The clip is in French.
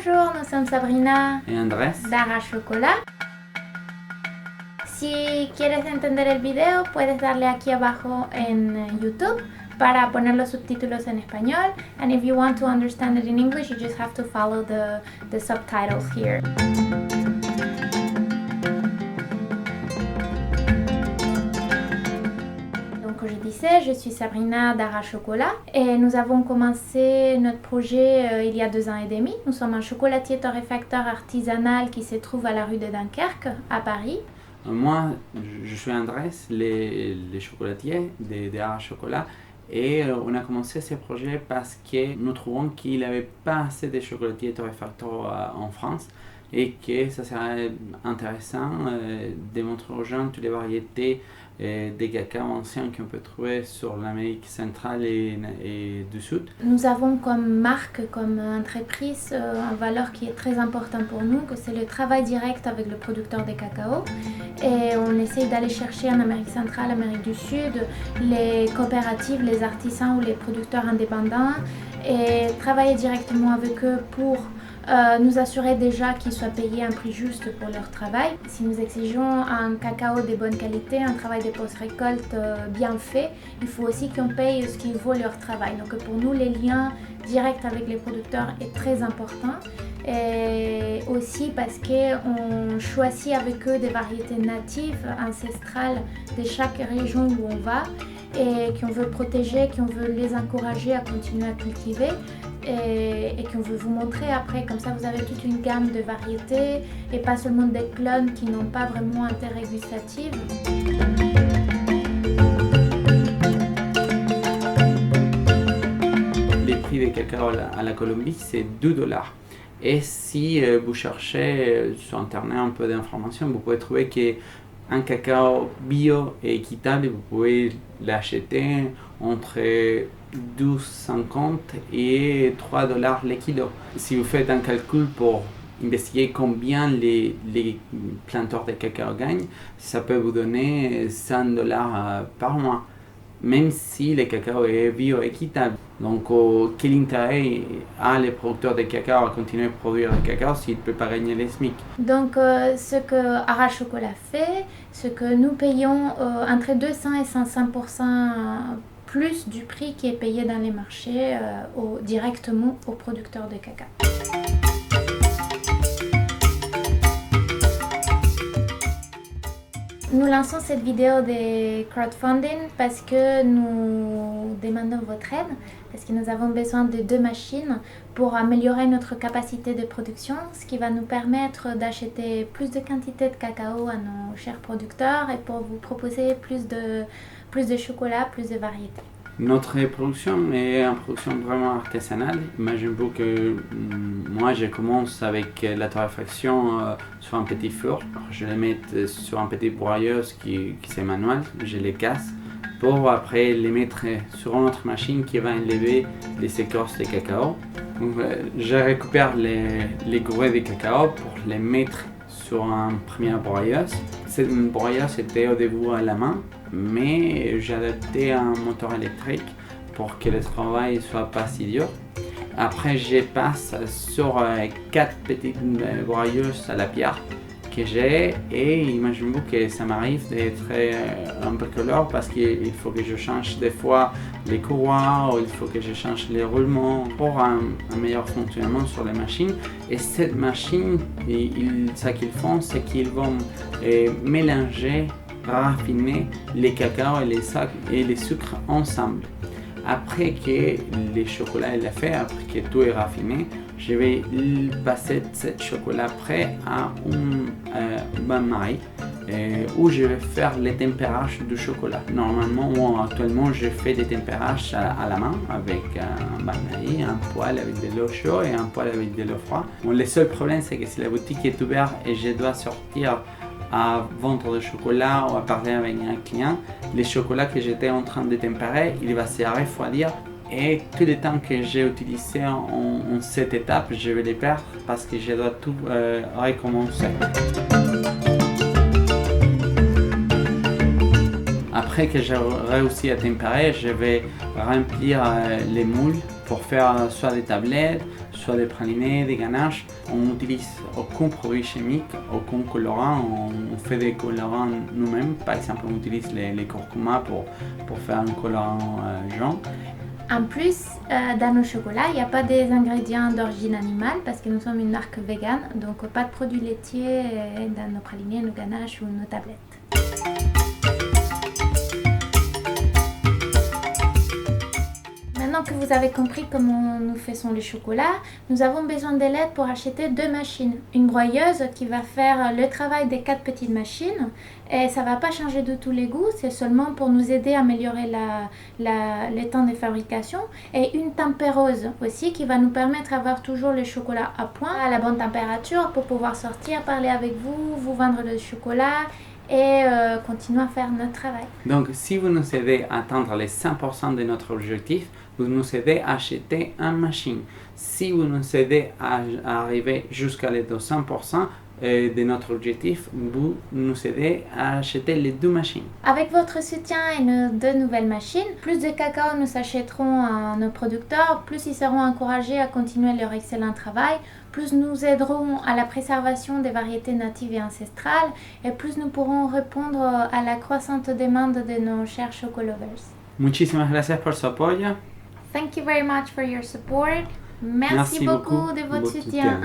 Bonjour, nous sommes Sabrina y Andrés d'Ara Chocolat. Si quieres entender el video, puedes darle aquí abajo en YouTube para poner los subtítulos en español. And if you want to understand it in English, you just have to follow the subtitles here. Comme je disais, je suis Sabrina d'Ara Chocolat et nous avons commencé notre projet il y a 2 ans et demi. Nous sommes un chocolatier torréfacteur artisanal qui se trouve à la rue de Dunkerque, à Paris. Moi, je suis Andrés, les chocolatiers d'Ara Chocolat, et on a commencé ce projet parce que nous trouvons qu'il n'y avait pas assez de chocolatiers torréfacteurs en France et que ça serait intéressant de montrer aux gens toutes les variétés des cacao anciens qu'on peut trouver sur l'Amérique centrale et du Sud. Nous avons comme marque, comme entreprise, une valeur qui est très importante pour nous, que c'est le travail direct avec le producteur de cacao. Et on essaye d'aller chercher en Amérique centrale, Amérique du Sud, les coopératives, les artisans ou les producteurs indépendants et travailler directement avec eux pour nous assurer déjà qu'ils soient payés un prix juste pour leur travail. Si nous exigeons un cacao de bonne qualité, un travail de post-récolte bien fait, il faut aussi qu'on paye ce qu'il vaut leur travail. Donc pour nous, les liens directs avec les producteurs est très important. Et aussi parce qu'on choisit avec eux des variétés natives, ancestrales de chaque région où on va et qu'on veut protéger, qu'on veut les encourager à continuer à cultiver. Et qu'on veut vous montrer après, comme ça vous avez toute une gamme de variétés et pas seulement des clones qui n'ont pas vraiment intérêt gustatif. Les prix des cacao à la Colombie, c'est 2 $. Et si vous cherchez sur internet un peu d'informations, vous pouvez trouver qu'un cacao bio et équitable, vous pouvez l'acheter entre 12,50 et 3 $ le kilo. Si vous faites un calcul pour investiguer combien les planteurs de cacao gagnent, ça peut vous donner 100 $ par mois, même si le cacao est bio-équitable. Donc, quel intérêt a les producteurs de cacao à continuer à produire du cacao s'ils ne peuvent pas gagner les SMIC? Donc, ce que Ara Chocolat fait, ce que nous payons entre 200 et 500% plus du prix qui est payé dans les marchés directement aux producteurs de cacao. Nous lançons cette vidéo de crowdfunding parce que nous demandons votre aide, parce que nous avons besoin de 2 machines pour améliorer notre capacité de production, ce qui va nous permettre d'acheter plus de quantité de cacao à nos chers producteurs et pour vous proposer plus de chocolat, plus de variétés. Notre production est une production vraiment artisanale. Imaginez-vous que moi je commence avec la torréfaction sur un petit four. Je les mets sur un petit broyeuse qui c'est manuel, je les casse pour après les mettre sur une autre machine qui va enlever les écorces de cacao. Donc, je récupère les gourets de cacao pour les mettre sur un premier broyeuse. Cette broyeuse était au début à la main, mais j'ai adapté un moteur électrique pour que le travail soit pas si dur. Après, je passe sur 4 petites broyeuses à la pierre que j'ai et imaginez-vous que ça m'arrive d'être un peu colère parce qu'il faut que je change des fois les courroies ou il faut que je change les roulements pour un meilleur fonctionnement sur les machines. Et cette machine, ce qu'ils font, c'est qu'ils vont mélanger, raffiner les cacao et les sucres ensemble. Après que le chocolat est fait, après que tout est raffiné, je vais passer ce chocolat prêt à un bain-marie où je vais faire les tempérages du chocolat. Normalement, moi, actuellement, je fais des tempérages à la main avec un bain-marie, un poêle avec de l'eau chaude et un poêle avec de l'eau froide. Bon, le seul problème, c'est que si la boutique est ouverte et je dois sortir à vendre du chocolat ou à parler avec un client, le chocolat que j'étais en train de tempérer, il va se refroidir et tout le temps que j'ai utilisé en cette étape, je vais les perdre parce que je dois tout recommencer. Après que j'ai réussi à tempérer, je vais remplir les moules pour faire soit des tablettes, soit soit des pralinés, des ganaches, on n'utilise aucun produit chimique, aucun colorant, on fait des colorants nous-mêmes. Par exemple, on utilise les curcumas pour faire un colorant jaune. En plus, dans nos chocolats, il n'y a pas des ingrédients d'origine animale parce que nous sommes une marque végane, donc pas de produits laitiers dans nos pralinés, nos ganaches ou nos tablettes. Maintenant que vous avez compris comment nous faisons les chocolats, nous avons besoin de l'aide pour acheter 2 machines. Une broyeuse qui va faire le travail des 4 petites machines et ça ne va pas changer de tous les goûts, c'est seulement pour nous aider à améliorer le temps de fabrication. Et une tempéreuse aussi qui va nous permettre d'avoir toujours le chocolat à point, à la bonne température pour pouvoir sortir, parler avec vous, vous vendre le chocolat et continuer à faire notre travail. Donc, si vous nous aidez à atteindre les 100% de notre objectif, vous nous aidez à acheter une machine. Si vous nous aidez à arriver jusqu'à les 200% de notre objectif, vous nous aidez à acheter les 2 machines. Avec votre soutien et nos 2 nouvelles machines, plus de cacao nous achèterons à nos producteurs, plus ils seront encouragés à continuer leur excellent travail, plus nous aiderons à la préservation des variétés natives et ancestrales, et plus nous pourrons répondre à la croissante demande de nos chers chocolovers. Muchísimas gracias por su apoyo. Thank you very much for your support. Merci beaucoup de votre soutien.